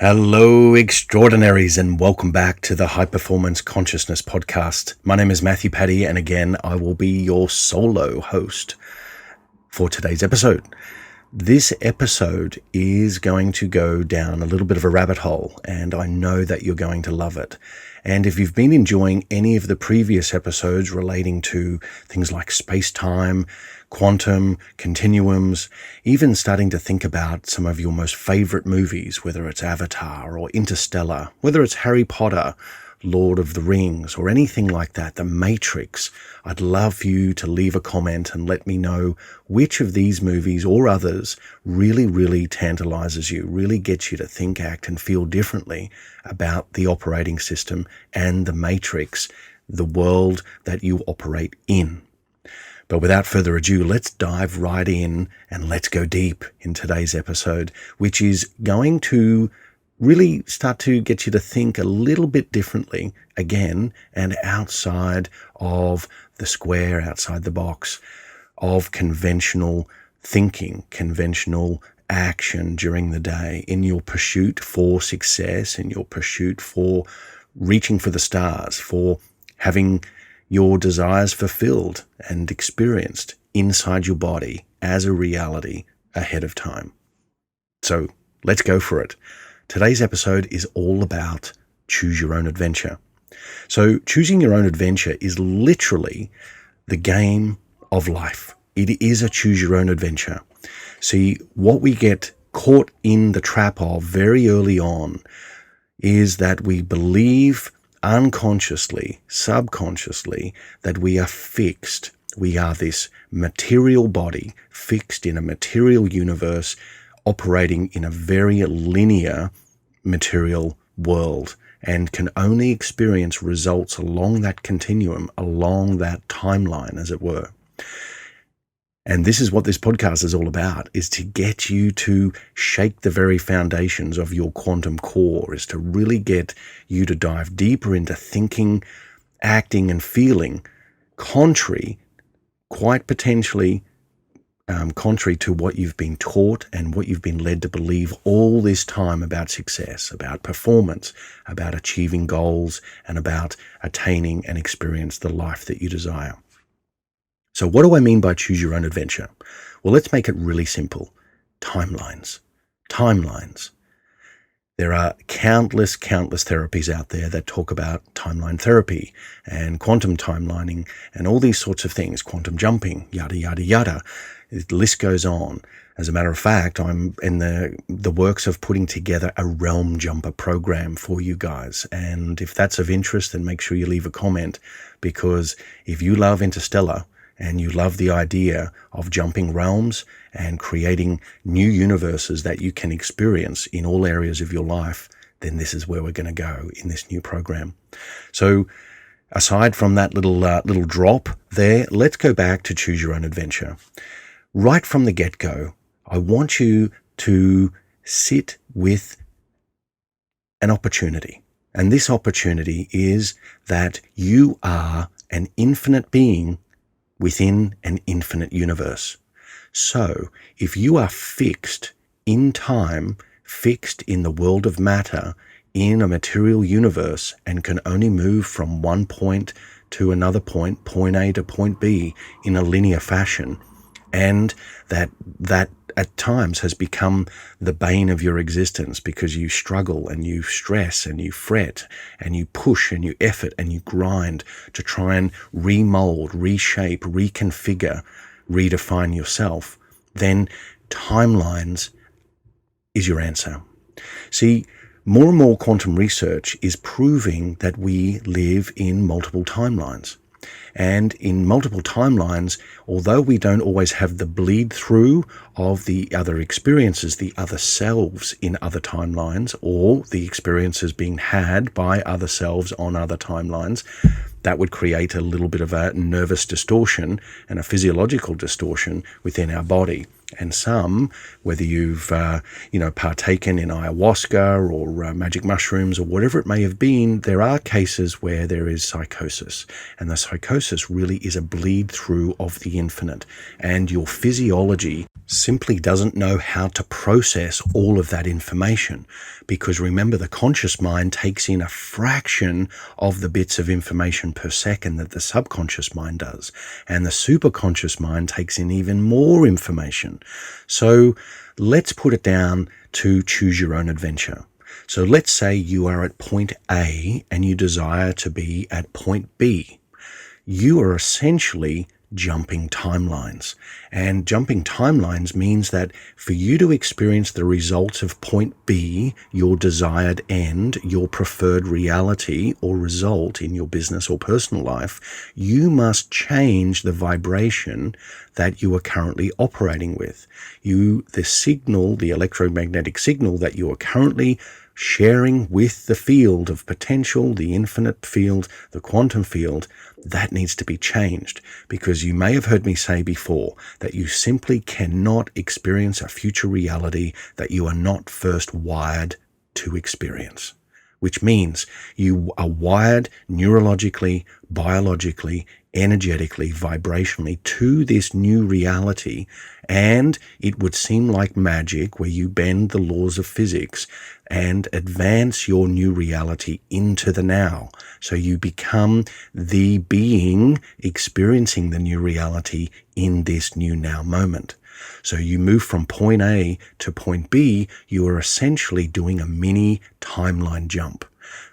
Hello, extraordinaries, and welcome back to the High Performance Consciousness Podcast. My name is Matthew Paddy, and again, I will be your solo host for today's episode. This episode is going to go down a little bit of a rabbit hole, and I know that you're going to love it. And if you've been enjoying any of the previous episodes relating to things like space-time, quantum, continuums, even starting to think about some of your most favorite movies, whether it's Avatar or Interstellar, whether it's Harry Potter, Lord of the Rings, or anything like that, The Matrix, I'd love for you to leave a comment and let me know which of these movies or others really tantalizes you, really gets you to think, act, and feel differently about the operating system and the Matrix, the world that you operate in. But without further ado, let's dive right in and let's go deep in today's episode, which is going to really start to get you to think a little bit differently again and outside of the square, outside the box of conventional thinking, conventional action during the day in your pursuit for success, in your pursuit for reaching for the stars, for having your desires fulfilled and experienced inside your body as a reality ahead of time. So let's go for it. Today's episode is all about choose your own adventure. So choosing your own adventure is literally the game of life. It is a choose your own adventure. See, what we get caught in the trap of very early on is that we believe unconsciously, subconsciously, that we are fixed. We are this material body fixed in a material universe operating in a very linear material world and can only experience results along that continuum, along that timeline, as it were. And this is what this podcast is all about, is to get you to shake the very foundations of your quantum core, is to really get you to dive deeper into thinking, acting, and feeling quite potentially contrary to what you've been taught and what you've been led to believe all this time about success, about performance, about achieving goals, and about attaining and experience the life that you desire. So what do I mean by choose your own adventure? Well, let's make it really simple. Timelines. There are countless therapies out there that talk about timeline therapy and quantum timelining and all these sorts of things, quantum jumping, yada, yada, yada. The list goes on. As a matter of fact, I'm in the works of putting together a realm jumper program for you guys. And if that's of interest, then make sure you leave a comment, because if you love Interstellar and you love the idea of jumping realms and creating new universes that you can experience in all areas of your life, then this is where we're going to go in this new program. So aside from that little drop there, let's go back to choose your own adventure. Right from the get-go, I want you to sit with an opportunity. And this opportunity is that you are an infinite being within an infinite universe. So if you are fixed in time, fixed in the world of matter, in a material universe, and can only move from one point to another point A to point B, in a linear fashion, and that at times has become the bane of your existence because you struggle and you stress and you fret and you push and you effort and you grind to try and remold, reshape, reconfigure, redefine yourself, then timelines is your answer. See, more and more quantum research is proving that we live in multiple timelines. And in multiple timelines, although we don't always have the bleed through of the other experiences, the other selves in other timelines, or the experiences being had by other selves on other timelines, that would create a little bit of a nervous distortion and a physiological distortion within our body. And some, whether you've, partaken in ayahuasca or magic mushrooms or whatever it may have been, there are cases where there is psychosis. And the psychosis really is a bleed through of the infinite. And your physiology simply doesn't know how to process all of that information. Because remember, the conscious mind takes in a fraction of the bits of information per second that the subconscious mind does. And the superconscious mind takes in even more information. So let's put it down to choose your own adventure. So let's say you are at point A and you desire to be at point B. You are essentially jumping timelines. And jumping timelines means that for you to experience the results of point B, your desired end, your preferred reality or result in your business or personal life, you must change the vibration that you are currently operating with. The signal, the electromagnetic signal that you are currently sharing with the field of potential, the infinite field, the quantum field, that needs to be changed, because you may have heard me say before that you simply cannot experience a future reality that you are not first wired to experience, which means you are wired neurologically, biologically, energetically, vibrationally to this new reality. And it would seem like magic where you bend the laws of physics and advance your new reality into the now. So you become the being experiencing the new reality in this new now moment. So you move from point A to point B, you are essentially doing a mini timeline jump.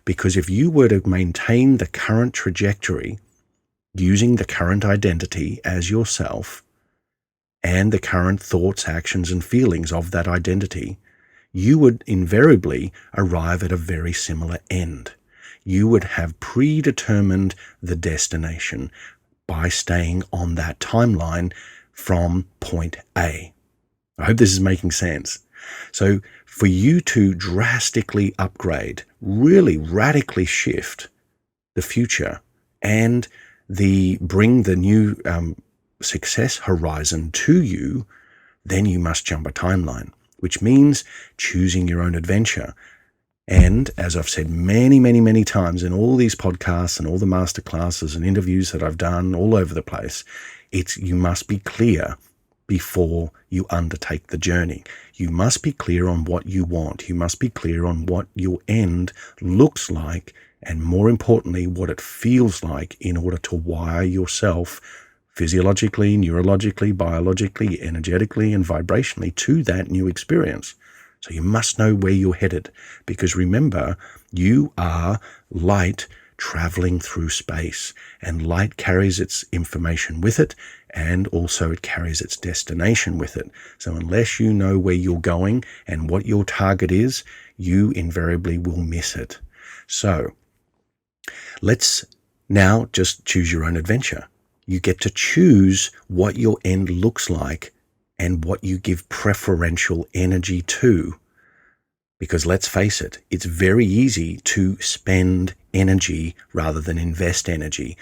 Because if you were to maintain the current trajectory, using the current identity as yourself and the current thoughts, actions, and feelings of that identity, you would invariably arrive at a very similar end. You would have predetermined the destination by staying on that timeline from point A. I hope this is making sense. So for you to drastically upgrade, really radically shift the future and bring the new success horizon to you, then you must jump a timeline, which means choosing your own adventure. And as I've said many, many, many times in all these podcasts and all the masterclasses and interviews that I've done all over the place, you must be clear before you undertake the journey. You must be clear on what you want. You must be clear on what your end looks like, and more importantly, what it feels like in order to wire yourself physiologically, neurologically, biologically, energetically, and vibrationally to that new experience. So you must know where you're headed, because remember, you are light traveling through space, and light carries its information with it, and also it carries its destination with it. So unless you know where you're going and what your target is, you invariably will miss it. So let's now just choose your own adventure. You get to choose what your end looks like and what you give preferential energy to. Because let's face it, it's very easy to spend energy rather than invest energy.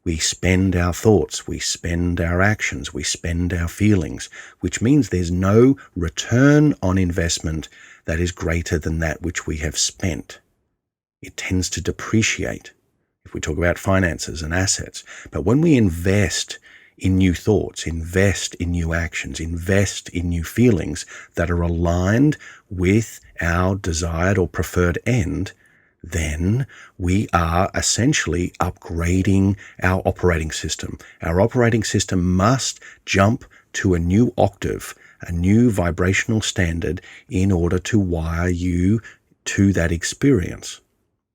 We spend our thoughts, we spend our actions, we spend our feelings, which means there's no return on investment that is greater than that which we have spent. It tends to depreciate if we talk about finances and assets. But when we invest in new thoughts, invest in new actions, invest in new feelings that are aligned with our desired or preferred end, then we are essentially upgrading our operating system. Our operating system must jump to a new octave, a new vibrational standard in order to wire you to that experience.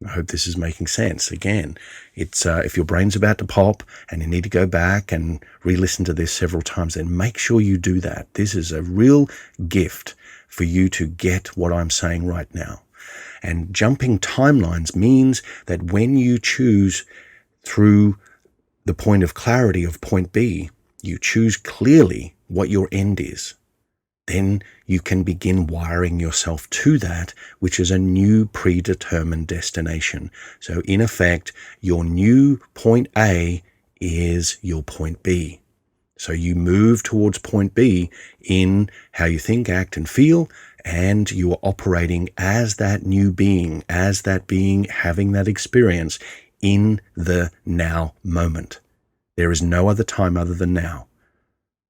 I hope this is making sense. Again, it's if your brain's about to pop and you need to go back and re-listen to this several times, then make sure you do that. This is a real gift for you to get what I'm saying right now. And jumping timelines means that when you choose through the point of clarity of point B, you choose clearly what your end is. Then you can begin wiring yourself to that, which is a new predetermined destination. So in effect, your new point A is your point B. So you move towards point B in how you think, act, and feel, and you are operating as that new being, as that being having that experience in the now moment. There is no other time other than now.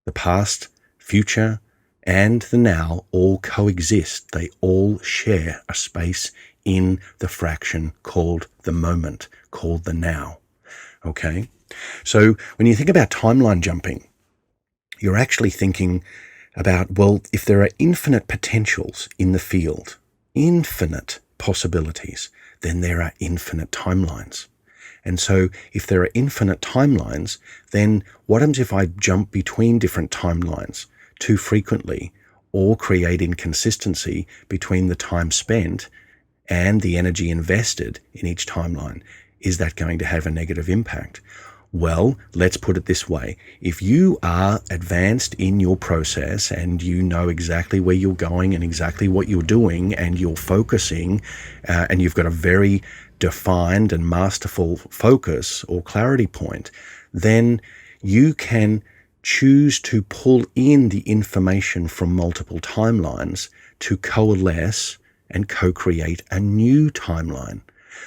The past, future, and the now all coexist. They all share a space in the fraction called the moment, called the now. Okay? So when you think about timeline jumping, you're actually thinking about, well, if there are infinite potentials in the field, infinite possibilities, then there are infinite timelines. And so if there are infinite timelines, then what happens if I jump between different timelines too frequently or create inconsistency between the time spent and the energy invested in each timeline? Is that going to have a negative impact? Well, let's put it this way. If you are advanced in your process and you know exactly where you're going and exactly what you're doing and you're focusing and you've got a very defined and masterful focus or clarity point, then you can choose to pull in the information from multiple timelines to coalesce and co-create a new timeline.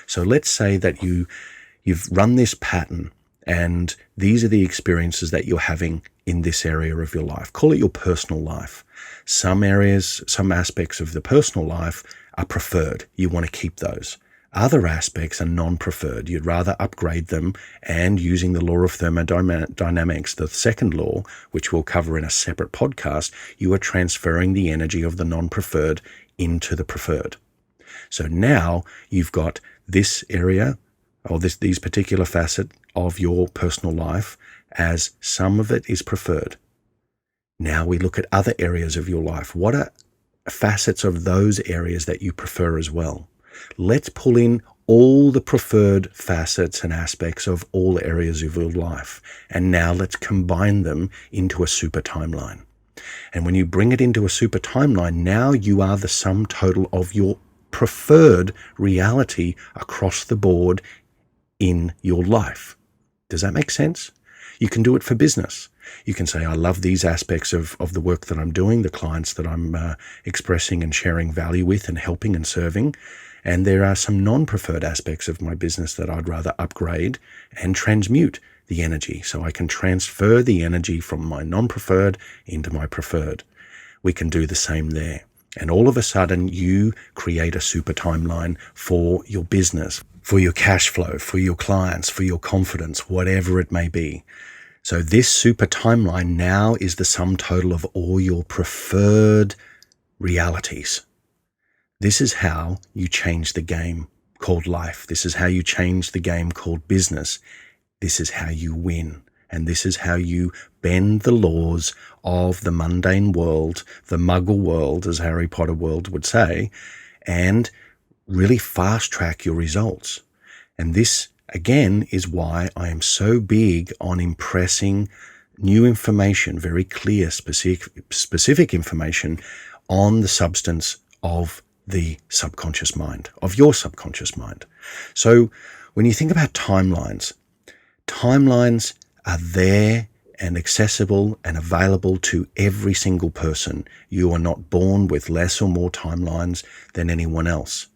So let's say that you've run this pattern and these are the experiences that you're having in this area of your life. Call it your personal life. Some areas, some aspects of the personal life are preferred. You want to keep those. Other aspects are non-preferred. You'd rather upgrade them, and using the law of thermodynamics, the second law, which we'll cover in a separate podcast, you are transferring the energy of the non-preferred into the preferred. So now you've got this area or these particular facet of your personal life as some of it is preferred. Now we look at other areas of your life. What are facets of those areas that you prefer as well? Let's pull in all the preferred facets and aspects of all areas of your life. And now let's combine them into a super timeline. And when you bring it into a super timeline, now you are the sum total of your preferred reality across the board in your life. Does that make sense? You can do it for business. You can say, I love these aspects of the work that I'm doing, the clients that I'm expressing and sharing value with and helping and serving. And there are some non-preferred aspects of my business that I'd rather upgrade and transmute the energy. So I can transfer the energy from my non-preferred into my preferred. We can do the same there. And all of a sudden you create a super timeline for your business, for your cash flow, for your clients, for your confidence, whatever it may be. So this super timeline now is the sum total of all your preferred realities. This is how you change the game called life. This is how you change the game called business. This is how you win. And this is how you bend the laws of the mundane world, the muggle world, as Harry Potter world would say, and really fast track your results. And this, again, is why I am so big on impressing new information, very clear, specific information on the substance of the subconscious mind, of your subconscious mind. So when you think about timelines are there and accessible and available to every single person. You are not born with less or more timelines than anyone else.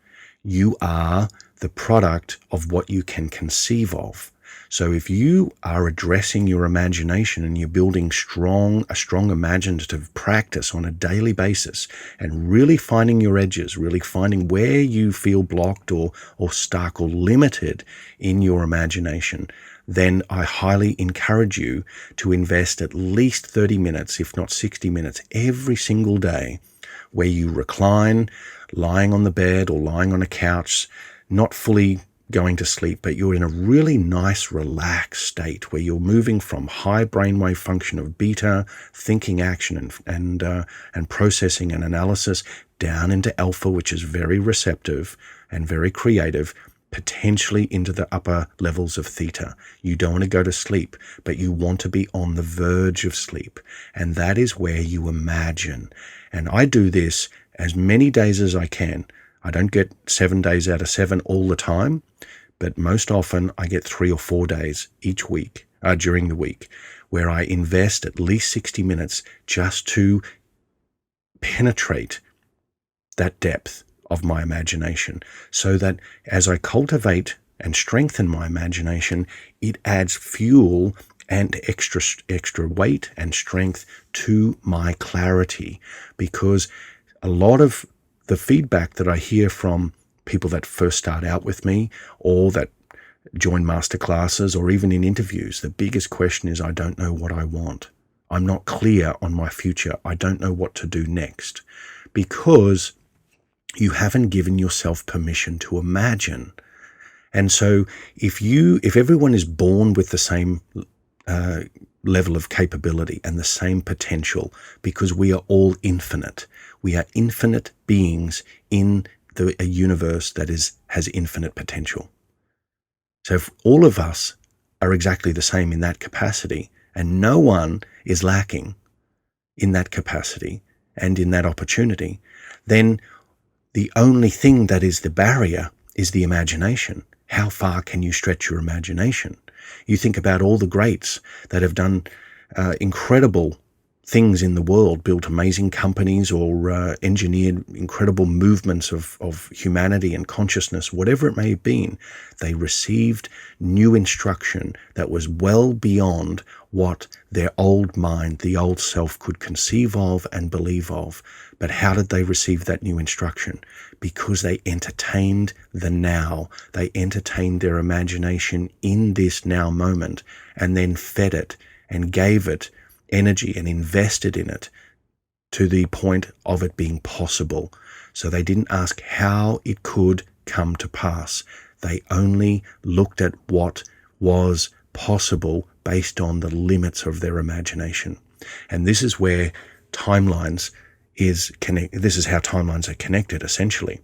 You are the product of what you can conceive of. So if you are addressing your imagination and you're building a strong imaginative practice on a daily basis and really finding your edges, really finding where you feel blocked or stuck or limited in your imagination, then I highly encourage you to invest at least 30 minutes, if not 60 minutes, every single day where you recline, lying on the bed or lying on a couch, not fully going to sleep, but you're in a really nice, relaxed state where you're moving from high brainwave function of beta, thinking, action, and processing and analysis, down into alpha, which is very receptive and very creative, potentially into the upper levels of theta. You don't want to go to sleep, but you want to be on the verge of sleep. And that is where you imagine. And I do this as many days as I can. I don't get 7 days out of 7 all the time, but most often I get 3 or 4 days each week during the week, where I invest at least 60 minutes just to penetrate that depth of my imagination, so that as I cultivate and strengthen my imagination, it adds fuel and extra weight and strength to my clarity. Because a lot of the feedback that I hear from people that first start out with me, or that join masterclasses, or even in interviews, the biggest question is, I don't know what I want. I'm not clear on my future. I don't know what to do next. Because you haven't given yourself permission to imagine. And so if everyone is born with the same level of capability and the same potential, because we are all infinite. We are infinite beings in a universe that has infinite potential. So if all of us are exactly the same in that capacity, and no one is lacking in that capacity and in that opportunity, then the only thing that is the barrier is the imagination. How far can you stretch your imagination? You think about all the greats that have done incredible things in the world, built amazing companies, or engineered incredible movements of humanity and consciousness, whatever it may have been. They received new instruction that was well beyond what their old mind, the old self, could conceive of and believe of. But how did they receive that new instruction? Because they entertained the now. They entertained their imagination in this now moment, and then fed it and gave it energy and invested in it to the point of it being possible. So they didn't ask how it could come to pass. They only looked at what was possible based on the limits of their imagination. And this is where timelines this is how timelines are connected, essentially.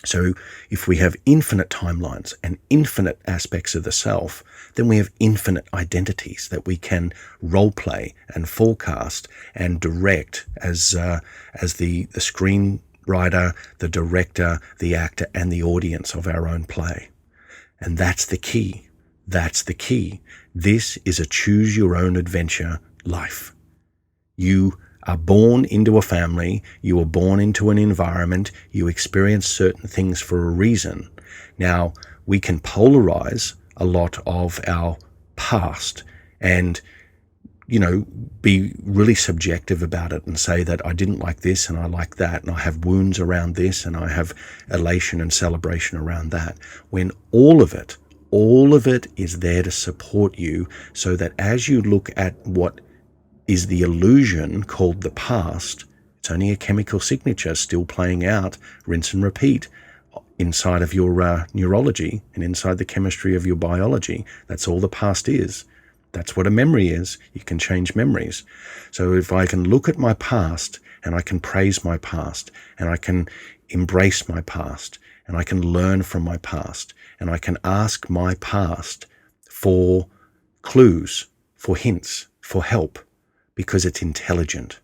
So if we have infinite timelines and infinite aspects of the self, then we have infinite identities that we can role play and forecast and direct as the screenwriter, the director, the actor, and the audience of our own play. And that's the key. That's the key. This is a choose your own adventure life. You are born into a family, you are born into an environment, you experience certain things for a reason. Now, we can polarize a lot of our past and, be really subjective about it and say that I didn't like this and I like that, and I have wounds around this and I have elation and celebration around that, when all of it is there to support you, so that as you look at what is the illusion called the past, it's only a chemical signature still playing out, rinse and repeat, inside of your neurology and inside the chemistry of your biology. That's all the past is. That's what a memory is. You can change memories. So if I can look at my past and I can praise my past and I can embrace my past and I can learn from my past and I can ask my past for clues, for hints, for help, because it's intelligent.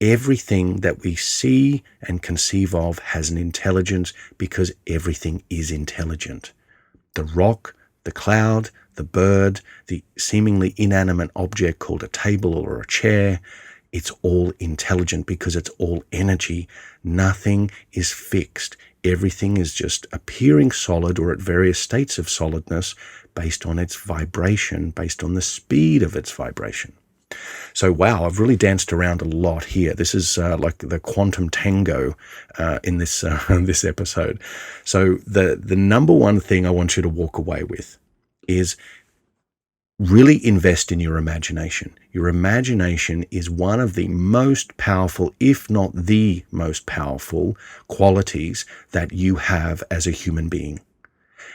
Everything that we see and conceive of has an intelligence, because everything is intelligent. The rock, the cloud, the bird, the seemingly inanimate object called a table or a chair, it's all intelligent because it's all energy. Nothing is fixed. Everything is just appearing solid or at various states of solidness based on its vibration, based on the speed of its vibration. So, wow, I've really danced around a lot here. This is like the quantum tango in this this episode. So the number one thing I want you to walk away with is really invest in your imagination. Your imagination is one of the most powerful, if not the most powerful, qualities that you have as a human being.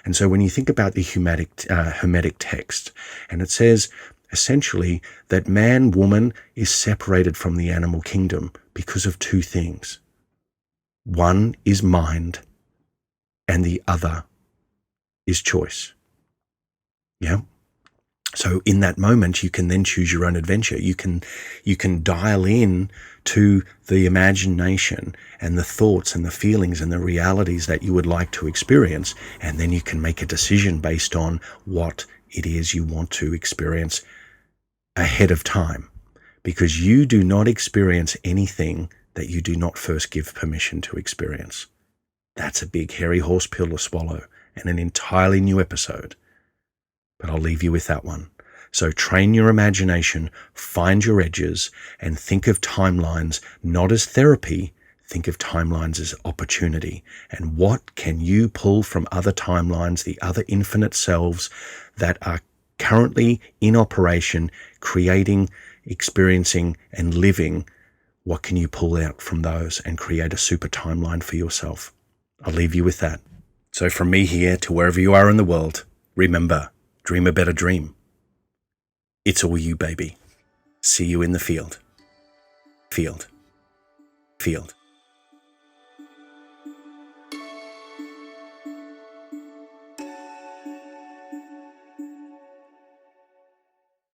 And so when you think about the Hermetic text, and it says essentially that man, woman is separated from the animal kingdom because of two things. One is mind, and the other is choice. Yeah. So in that moment, you can then choose your own adventure. You can dial in to the imagination and the thoughts and the feelings and the realities that you would like to experience, and then you can make a decision based on what it is you want to experience ahead of time, because you do not experience anything that you do not first give permission to experience. That's a big hairy horse pill to swallow and an entirely new episode. But I'll leave you with that one. So train your imagination, find your edges, and think of timelines not as therapy, think of timelines as opportunity. And what can you pull from other timelines, the other infinite selves that are currently in operation, creating, experiencing, and living? What can you pull out from those and create a super timeline for yourself? I'll leave you with that. So from me here to wherever you are in the world, remember, dream a better dream. It's all you, baby. See you in the field. Field.